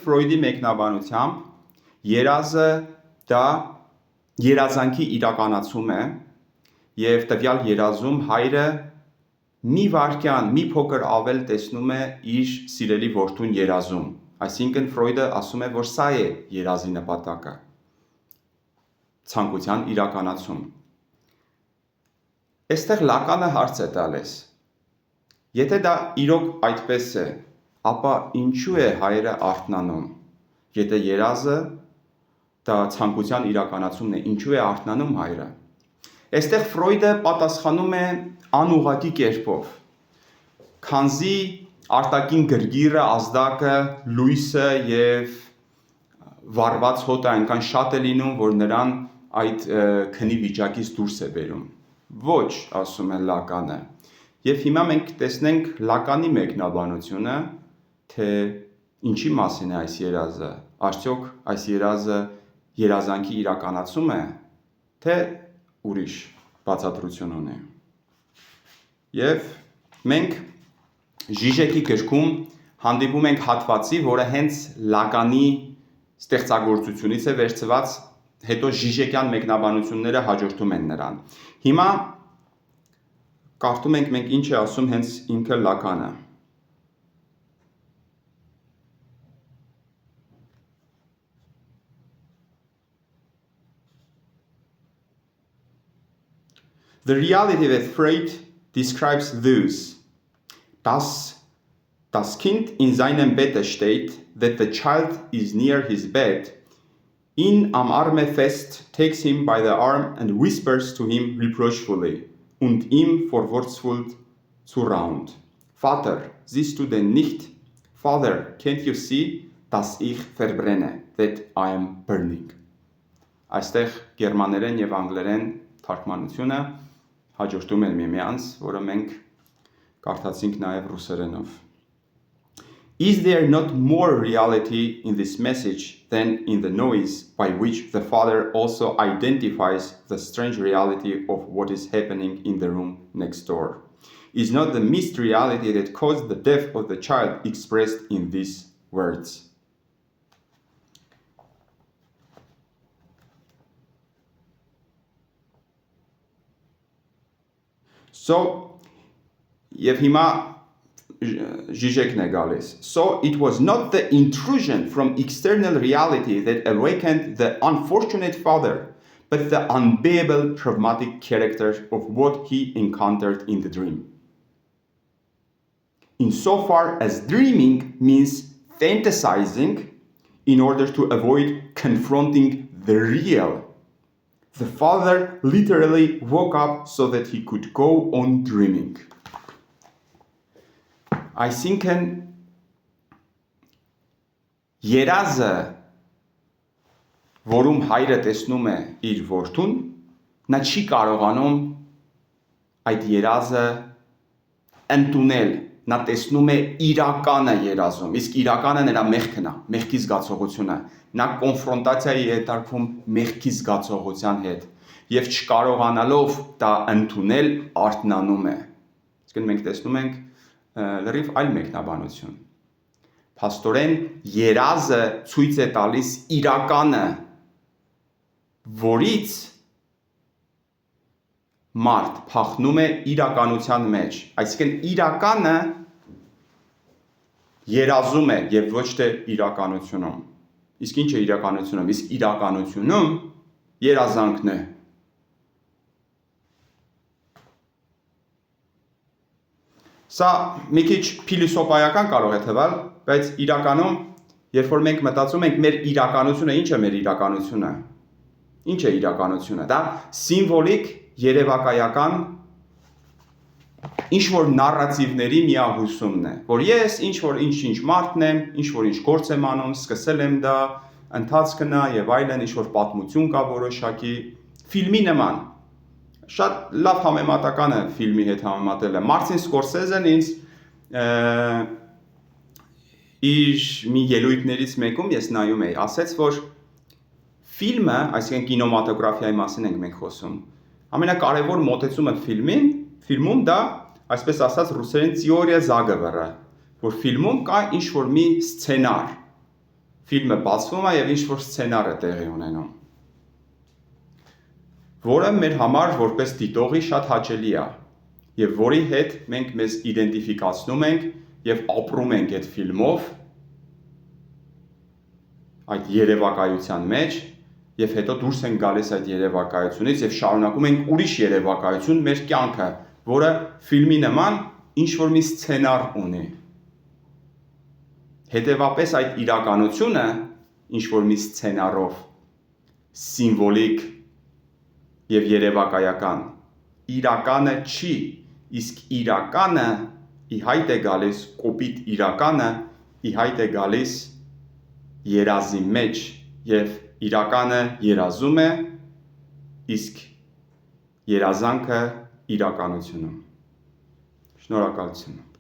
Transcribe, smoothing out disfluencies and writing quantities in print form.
Ֆրոյդի մեկնաբանությամբ երազը դա երազանքի իրականացում է եւ տվյալ երազում հայրը մի վարքյան, մի փոքր ավել տեսնում է իր սիրելի որդուն երազում։ Այսինքն Ֆրոյդը ասում է, որ սա է երազի նպատակը։ Ցանկության իրականացում։ Այստեղ լականը հարց է տալիս. եթե դա իրոք այդպես է, ապա ինչու է հայրը արթնանում։ Եթե երազը դա ցանկության իրականացումն է, ինչու է արթնանում հայրը։ Այստեղ Ֆրոյդը պատասխանում է անուղղակի կերպով, քանզի արտաքին գրգիռը, ազդակը, լույսը եւ վառված հոտը այնքան շատ է լինում, որ նրան այդ քնի վիճակից դուրս է բերում։ Ոչ, ասում է լականը։ Եվ հիմա մենք տեսնենք լականի մեկնաբանությունը, թե ինչի մասին է այս երազը։ Արդյոք այս երազը երազանքի իրականացում է, թե ուրիշ բացատրություն ունի։ Եվ մենք Ժիժեկի գրքում հանդիպում ենք հատվածի, որը հենց լականի ստեղծագործությունից է վերցված, հետո Ժիժեկյան մեկնաբանությունները հաջորդում են նրան։ Հիմա կարդում ենք մենք ինչ է ասում հենց ինքը լականը։ The reality that Freud describes thus. Das Kind in seinem Bette steht, that the child is near his bed, ihn am Arme fest, takes him by the arm and whispers to him reproachfully und ihm vorwurfsvoll zuraunt. Vater, siehst du denn nicht? Father, can't you see, dass ich verbrenne, that I am burning. Այստեղ գերմաներեն եւ անգլերեն թարգմանությունը հաջորդում են միմյանց, որը մենք կարդացինք նաև ռուսերենով։ Is there not more reality in this message than in the noise by which the father also identifies the strange reality of what is happening in the room next door? Is not the missed reality that caused the death of the child expressed in these words? So, եւ հիմա Žižekն է գալիս. So it was not the intrusion from external reality that awakened the unfortunate father, but the unbearable traumatic character of what he encountered in the dream. Insofar as dreaming means fantasizing in order to avoid confronting the real, the father literally woke up so that he could go on dreaming. Այսինքն երազը, որում հայրը տեսնում է իր որդուն, նա չի կարողանում այդ երազը ընդունել, նա տեսնում է իրականը երազում, իսկ իրականը նրա մեղքն է, մեղքի զգացողությունը, նա կոնֆրոնտացիայի է դարձում մեղքի զգացողության հետ եւ չկարողանալով դա ընդունել արթնանում է։ Իսկ մենք տեսնում ենք լրիվ այլ մեկնաբանություն։ Փաստորեն երազը ցույց է տալիս իրականը, որից մարդ փախնում է իրականության մեջ, այսինքն իրականը երազում է եւ ոչ թե իրականությունում։ Իսկ ինչ է իրականությունում։ Իսկ իրականությունում երազանքն է։ Սա մի քիչ փիլիսոփայական կարող է թվալ, բայց իրականում, երբ որ մենք մտածում ենք մեր իրականությունը, ինչ է մեր իրականությունը։ Ինչ է իրականությունը։ Դա սիմվոլիկ, երևակայական ինչ որ նարատիվների միահյուսումն է, որ ես ինչ որ ինչ մարդն եմ, ինչ որ ինչ գործ եմ անում, սկսել եմ դա, ընթացքն է եւ այլն, ինչ որ պատմություն կա որոշակի, ֆիլմի նման։ Շատ լավ համեմատական է ֆիլմի հետ համեմատելը։ Մարտին Սկորսեզեն ինձ իր մի ելույթներից մեկում ես նայում էի, ասեց, որ ֆիլմը, այսինքն կինեմատոգրաֆիայի մասին ենք մենք խոսում, ամենակարևոր մոտեցումը ֆիլմում դա, այսպես ասած, ռուսերեն թեորիա զագովերը, որ ֆիլմում կա ինչ որ մի սցենար, ֆիլմը բացվում է եւ ինչ-որ սցենար է տեղի ունենում, որը մեր համար որպես դիտողի շատ հաճելի է եւ որի հետ մենք մեզ իդենտիֆիկացնում ենք եւ ապրում ենք այդ ֆիլմով, այդ երևակայության մեջ եւ հետո դուրս են գալիս այդ երևակայությունից եւ շարունակում ենք ուրիշ երևակայություն մեր կյանքը, որը ֆիլմի նման ինչ-որ մի սցենար ունի։ Հետևապես այդ իրականությունը ինչ-որ մի սցենարով սիմվոլիկ եւ երևակայական իրականը չի, իսկ իրականը ի հայտ է գալիս, կոպիտ իրականը ի հայտ է գալիս երազի մեջ եւ իրականը երազում է, իսկ երազանքը իրականությունում։ Շնորհակալություն։